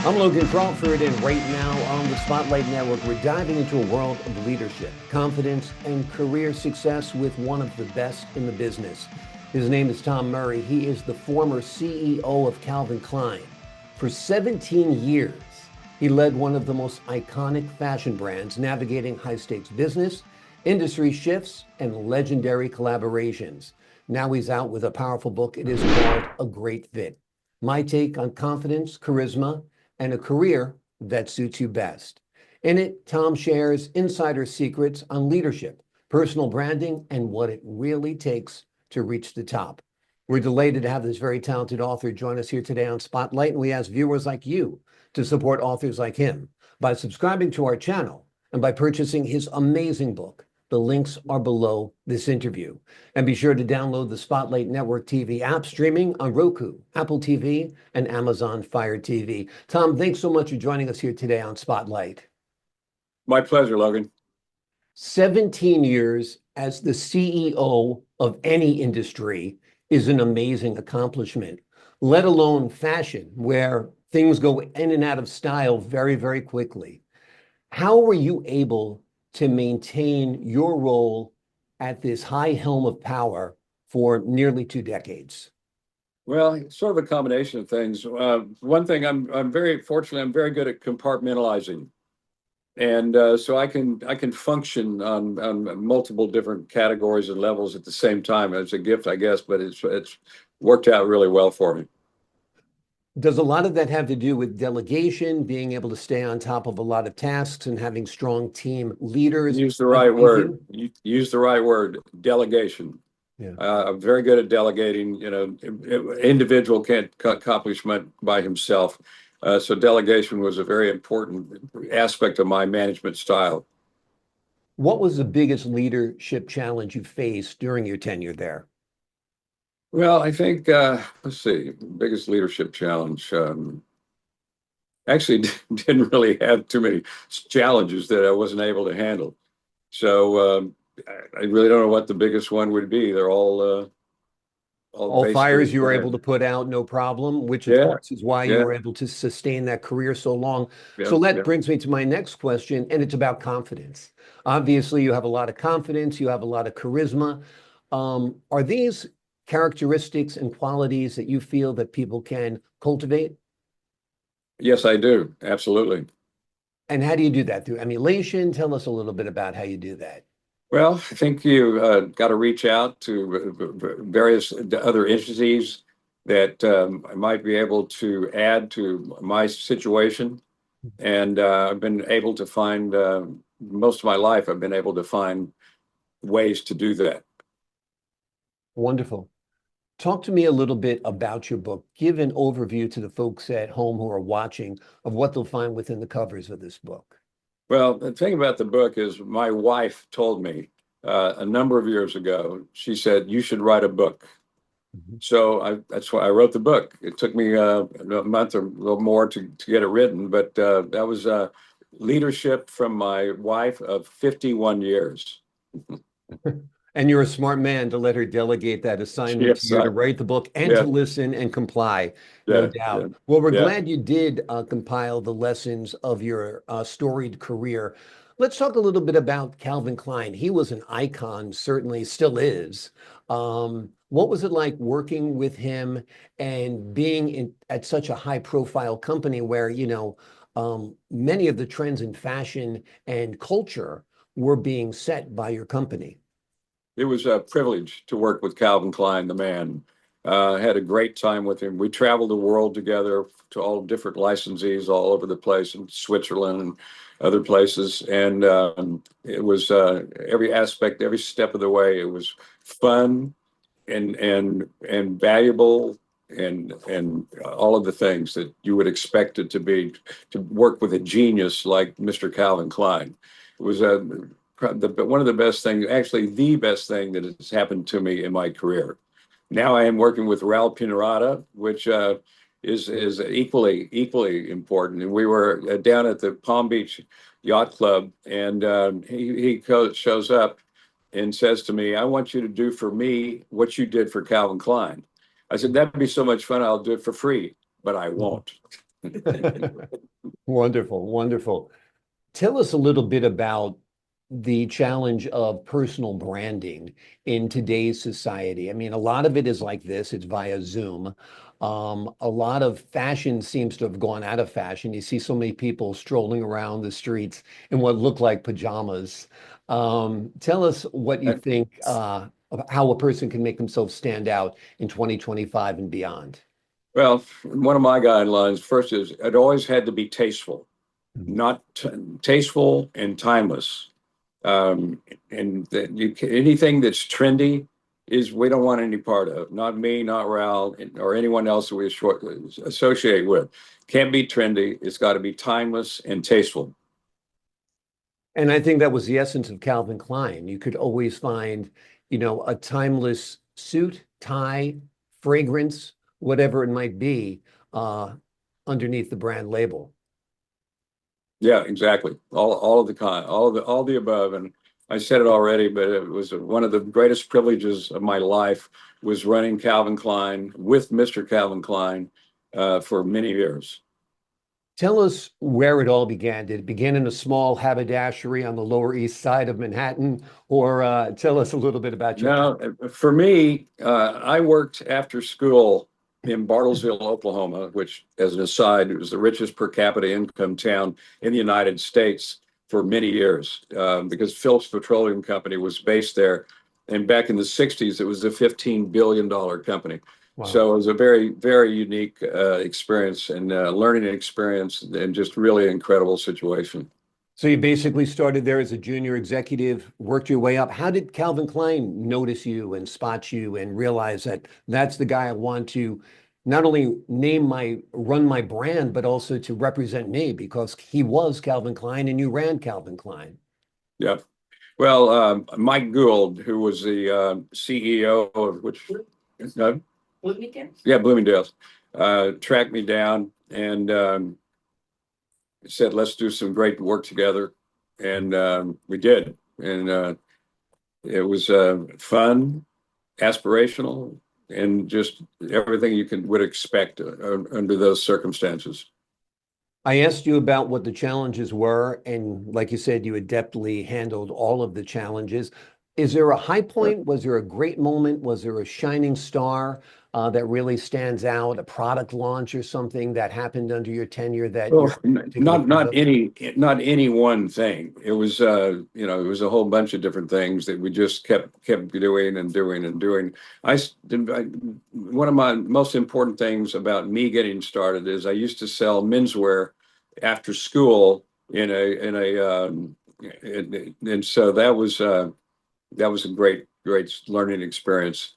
I'm Logan Crawford, and right now on the Spotlight Network, we're diving into a world of leadership, confidence, and career success with one of the best in the business. His name is Tom Murry. He is the former CEO of Calvin Klein. For 17 years, he led one of the most iconic fashion brands, navigating high-stakes business, industry shifts, and legendary collaborations. Now he's out with a powerful book. It is called A Great Fit: My Take on Confidence, Charisma, and a Career That Suits You Best. In it, Tom shares insider secrets on leadership, personal branding, and what it really takes to reach the top. We're delighted to have this very talented author join us here today on Spotlight, and we ask viewers like you to support authors like him by subscribing to our channel and by purchasing his amazing book. The links are below this interview. And be sure to download the Spotlight Network TV app, streaming on Roku, Apple TV, and Amazon Fire TV. Tom, thanks so much for joining us here today on Spotlight. My pleasure, Logan. 17 years as the CEO of any industry is an amazing accomplishment, let alone fashion, where things go in and out of style very, very quickly. How were you able to maintain your role at this high helm of power for nearly 2 decades? Well, sort of a combination of things. One thing, I'm very fortunately, I'm very good at compartmentalizing, and so I can function on multiple different categories and levels at the same time. It's a gift, I guess, but it's worked out really well for me. Does a lot of that have to do with delegation, being able to stay on top of a lot of tasks and having strong team leaders? Use the right word. Use the right word. Delegation. Yeah. I'm very good at delegating. Individual can't accomplish much by himself. So delegation was a very important aspect of my management style. What was the biggest leadership challenge you faced during your tenure there? Well, I think, let's see, biggest leadership challenge. Actually, didn't really have too many challenges that I wasn't able to handle. So I really don't know what the biggest one would be. They're all Fires you were able to put out, no problem, which of course is why you were able to sustain that career so long. So that brings me to my next question, and it's about confidence. Obviously, you have a lot of confidence, you have a lot of charisma. Are these characteristics and qualities that you feel that people can cultivate? Yes, I do. Absolutely. And how do you do that? Through emulation? Tell us a little bit about how you do that. Well, I think you got to reach out to various other entities that might be able to add to my situation. And I've been able to find, most of my life, I've been able to find ways to do that. Wonderful. Talk to me a little bit about your book. Give an overview to the folks at home who are watching of what they'll find within the covers of this book. Well, the thing about the book is my wife told me a number of years ago, she said, you should write a book. So that's why I wrote the book. It took me a month or a little more to get it written, but that was leadership from my wife of 51 years. And you're a smart man to let her delegate that assignment to you to write the book and to listen and comply, no doubt. Well, we're glad you did compile the lessons of your storied career. Let's talk a little bit about Calvin Klein. He was an icon, certainly still is. What was it like working with him and being at such a high profile company where, many of the trends in fashion and culture were being set by your company? It was a privilege to work with Calvin Klein, the man. Had a great time with him. We traveled the world together to all different licensees all over the place in Switzerland and other places. And it was every aspect, every step of the way. It was fun and valuable and all of the things that you would expect it to be, to work with a genius like Mr. Calvin Klein. It was one of the best things, actually the best thing that has happened to me in my career. Now I am working with Raul Pinarada, which is equally important. And we were down at the Palm Beach Yacht Club, and he shows up and says to me, I want you to do for me what you did for Calvin Klein. I said, that'd be so much fun. I'll do it for free, but I won't. Wonderful, wonderful. Tell us a little bit about the challenge of personal branding in today's society. I mean, a lot of it is like this, it's via Zoom. A lot of fashion seems to have gone out of fashion. You see so many people strolling around the streets in what look like pajamas. Tell us what you think of how a person can make themselves stand out in 2025 and beyond. Well, one of my guidelines first is it always had to be tasteful, Mhm. not tasteful and timeless. And that anything that's trendy is we don't want any part of. Not me, not Raul, or anyone else that we associate with. Can't be trendy. It's got to be timeless and tasteful. And I think that was the essence of Calvin Klein. You could always find, a timeless suit, tie, fragrance, whatever it might be, underneath the brand label. Yeah, exactly. All of the kind, all the above. And I said it already, but it was one of the greatest privileges of my life was running Calvin Klein with Mr. Calvin Klein for many years. Tell us where it all began. Did it begin in a small haberdashery on the Lower East Side of Manhattan? Or tell us a little bit about your time. Now, for me, I worked after school in Bartlesville, Oklahoma, which, as an aside, was the richest per capita income town in the United States for many years, because Phillips Petroleum Company was based there. And back in the 60s, it was a $15 billion company. Wow. So it was a very, very unique experience and learning experience and just really incredible situation. So you basically started there as a junior executive, worked your way up. How did Calvin Klein notice you and spot you and realize that that's the guy I want to not only run my brand, but also to represent me because he was Calvin Klein and you ran Calvin Klein. Yeah. Well, Mike Gould, who was the CEO of which, yeah, Bloomingdale's, tracked me down and said, "Let's do some great work together," and we did, and it was fun, aspirational, and just everything you would expect under those circumstances. I asked you about what the challenges were, and like you said, you adeptly handled all of the challenges. Is there a high point? Was there a great moment? Was there a shining star that really stands out, a product launch or something that happened under your tenure that Well, you're particularly proud of? not any one thing. It was it was a whole bunch of different things that we just kept doing and doing and doing. One of my most important things about me getting started is I used to sell menswear after school and so that was a great learning experience.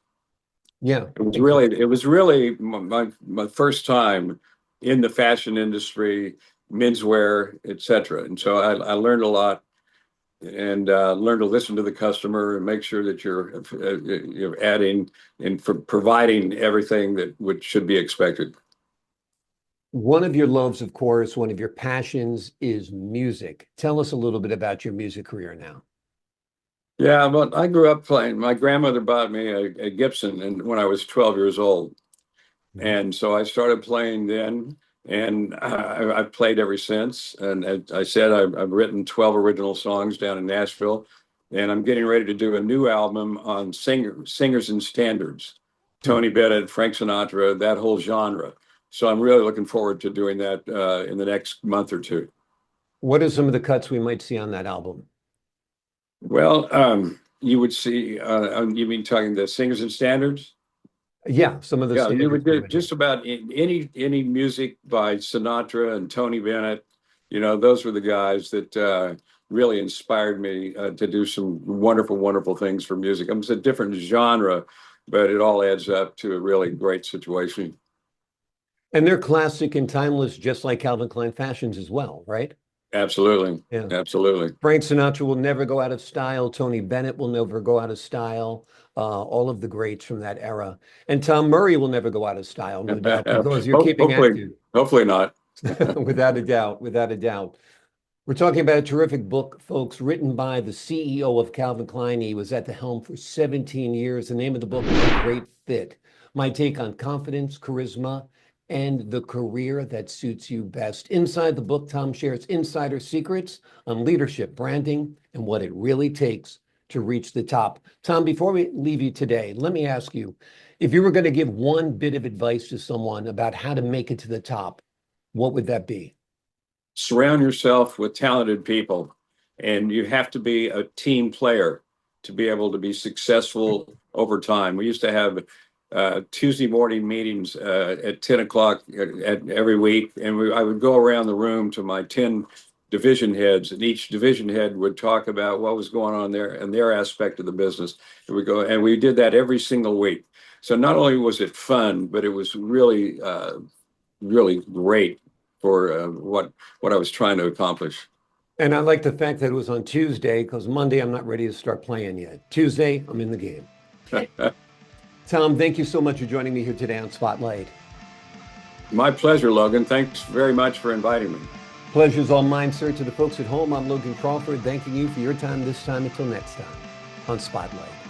Yeah, It was really my first time in the fashion industry, menswear, etc. And so I learned a lot and learned to listen to the customer and make sure that you're adding and for providing everything that would should be expected. one of your loves, of course, one of your passions is music. Tell us a little bit about your music career now. Yeah, well, I grew up playing. My grandmother bought me a Gibson, and when I was 12 years old, Mhm. and so I started playing then, and I've played ever since. And as I said, I've written 12 original songs down in Nashville, and I'm getting ready to do a new album on singers and standards, Hmm. Tony Bennett, Frank Sinatra, that whole genre. So I'm really looking forward to doing that in the next month or two. What are some of the cuts we might see on that album? Well, you would see, you mean talking the singers and standards? Yeah, some of the Yeah, you standards would we do would hear. just about any music by Sinatra and Tony Bennett. You know, those were the guys that really inspired me to do some wonderful, wonderful things for music. It's a different genre, but it all adds up to a really great situation. And they're classic and timeless, just like Calvin Klein fashions as well, right? Absolutely, Yeah. absolutely. Frank Sinatra will never go out of style. Tony Bennett will never go out of style. All of the greats from that era. And Tom Murray will never go out of style, no doubt, because you're keeping Hopefully, active. hopefully not. Without a doubt, without a doubt. We're talking about a terrific book, folks, written by the CEO of Calvin Klein. He was at the helm for 17 years. The name of the book is A Great Fit. My take on confidence, charisma, and the career that suits you best. Inside the book, Tom shares insider secrets on leadership, branding, and what it really takes to reach the top. Tom, before we leave you today, let me ask you, if you were going to give one bit of advice to someone about how to make it to the top, what would that be? Surround yourself with talented people, and you have to be a team player to be able to be successful over time. We used to have Tuesday morning meetings at 10 o'clock every week, and I would go around the room to my 10 division heads, and each division head would talk about what was going on there and their aspect of the business. And we did that every single week. So not only was it fun, but it was really, really great for what I was trying to accomplish. And I like the fact that it was on Tuesday because Monday I'm not ready to start playing yet. Tuesday, I'm in the game. Tom, thank you so much for joining me here today on Spotlight. My pleasure, Logan. Thanks very much for inviting me. Pleasure's all mine, sir. To the folks at home, I'm Logan Crawford, thanking you for your time this time. Until next time on Spotlight.